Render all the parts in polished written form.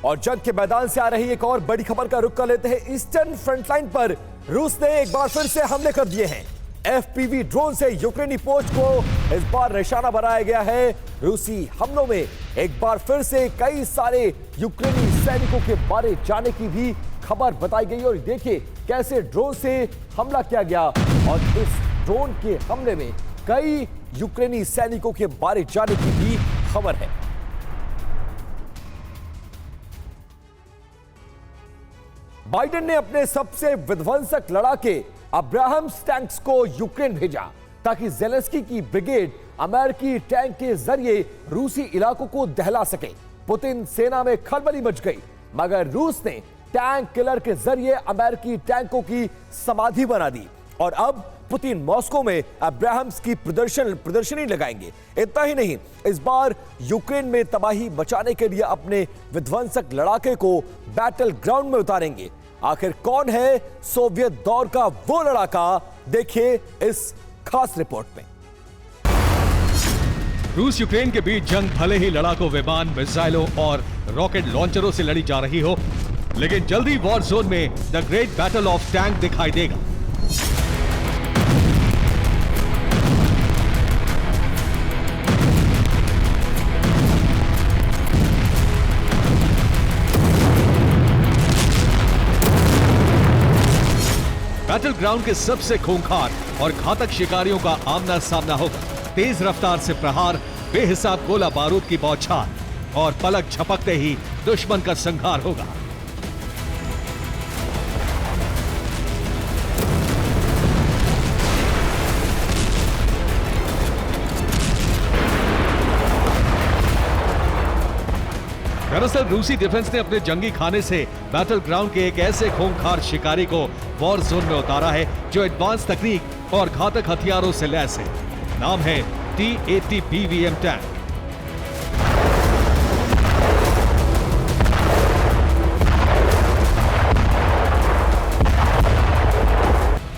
और जंग के मैदान से आ रही एक और बड़ी खबर का रुख कर लेते हैं। ईस्टर्न फ्रंटलाइन पर रूस ने एक बार फिर से हमले कर दिए हैं। एफपीवी ड्रोन से यूक्रेनी पोस्ट को इस बार निशाना बनाया गया है। रूसी हमलों में एक बार फिर से कई सारे यूक्रेनी सैनिकों के मारे जाने की भी खबर बताई गई। और देखिए कैसे ड्रोन से हमला किया गया और इस ड्रोन के हमले में कई यूक्रेनी सैनिकों के मारे जाने की भी खबर है। बाइडेन ने अपने सबसे विध्वंसक लड़ाके अब्राहम्स टैंक्स को यूक्रेन भेजा ताकि जेलेंस्की की ब्रिगेड अमेरिकी टैंक के जरिए रूसी इलाकों को दहला सके। पुतिन सेना में खलबली मच गई, मगर रूस ने टैंक किलर के जरिए अमेरिकी टैंकों की समाधि बना दी और अब पुतिन मॉस्को में अब्राहम्स की प्रदर्शनी लगाएंगे। इतना ही नहीं, इस बार यूक्रेन में तबाही मचाने के लिए अपने विध्वंसक लड़ाके को बैटल ग्राउंड में उतारेंगे। आखिर कौन है सोवियत दौर का वो लड़ाका, देखिए इस खास रिपोर्ट में। रूस यूक्रेन के बीच जंग भले ही लड़ाकों विमान, मिसाइलों और रॉकेट लॉन्चरों से लड़ी जा रही हो, लेकिन जल्दी वॉर जोन में the great battle of tank दिखाई देगा। बैटल ग्राउंड के सबसे खूंखार और घातक शिकारियों का आमना सामना होगा। तेज रफ्तार से प्रहार, बेहिसाब गोला बारूद की बौछार और पलक झपकते ही दुश्मन का संहार होगा। दरअसल रूसी डिफेंस ने अपने जंगी खाने से बैटल ग्राउंड के एक ऐसे खूंखार शिकारी को वॉर जोन में उतारा है जो एडवांस तकनीक और घातक हथियारों से लैस है। नाम है T-80 BVM टैंक।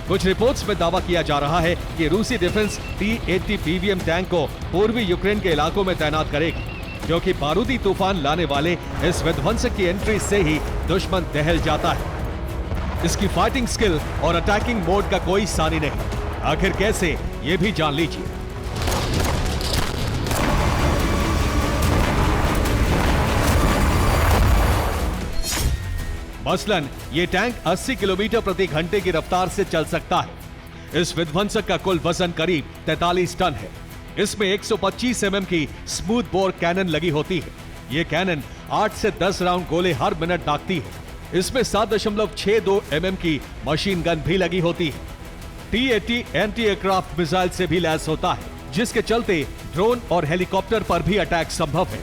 कुछ रिपोर्ट्स में दावा किया जा रहा है कि रूसी डिफेंस T-80 BVM टैंक को पूर्वी यूक्रेन के इलाकों में तैनात करेगी, क्योंकि बारूदी तूफान लाने वाले इस विध्वंसक की एंट्री से ही दुश्मन दहल जाता है। इसकी फाइटिंग स्किल और अटैकिंग मोड का कोई सानी नहीं। आखिर कैसे, ये भी जान लीजिए। मसलन ये टैंक 80 किलोमीटर प्रति घंटे की रफ्तार से चल सकता है। इस विध्वंसक का कुल वजन करीब 43 टन है। इसमें 125 mm की स्मूथ बोर कैनन लगी होती है। ये कैनन 8 से 10 राउंड गोले हर मिनट दागती है। इसमें 7.62 mm की मशीन गन भी लगी होती है। T-80 एंटी एयरक्राफ्ट मिसाइल से भी लैस होता है, जिसके चलते ड्रोन और हेलीकॉप्टर पर भी अटैक संभव है।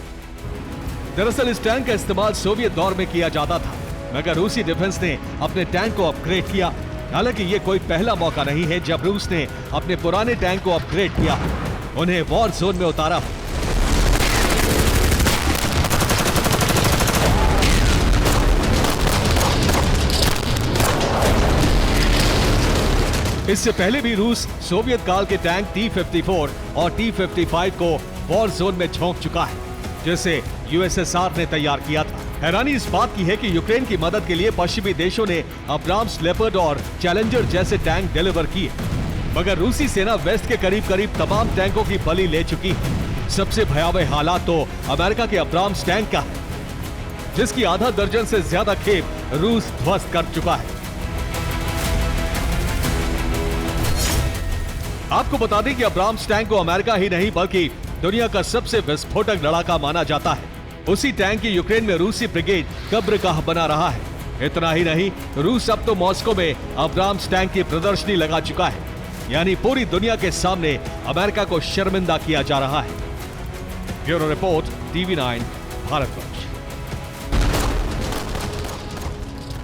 दरअसल इस टैंक का इस्तेमाल सोवियत दौर में किया जाता था, मगर रूसी डिफेंस ने अपने टैंक को अपग्रेड किया। हालांकि ये कोई पहला मौका नहीं है जब रूस ने अपने पुराने टैंक को अपग्रेड किया, उन्हें वॉर जोन में उतारा। इससे पहले भी रूस सोवियत काल के टैंक T-54 और T-55 को वॉर जोन में झोंक चुका है, जिसे यूएसएसआर ने तैयार किया था। हैरानी इस बात की है कि यूक्रेन की मदद के लिए पश्चिमी देशों ने अब्राम्स लेपर्ड और चैलेंजर जैसे टैंक डिलीवर किए, मगर रूसी सेना वेस्ट के करीब करीब तमाम टैंकों की बलि ले चुकी है। सबसे भयावह हालात तो अमेरिका के अब्राम्स टैंक का है, जिसकी आधा दर्जन से ज्यादा खेप रूस ध्वस्त कर चुका है। आपको बता दें कि अब्राम्स टैंक को अमेरिका ही नहीं बल्कि दुनिया का सबसे विस्फोटक लड़ाका माना जाता है। उसी टैंक की यूक्रेन में रूसी ब्रिगेड कब्रगाह बना रहा है। इतना ही नहीं, रूस अब तो मॉस्को में अब्राम्स टैंक की प्रदर्शनी लगा चुका है, यानी पूरी दुनिया के सामने अमेरिका को शर्मिंदा किया जा रहा है। Bureau report, TV9 Bharatvarsh.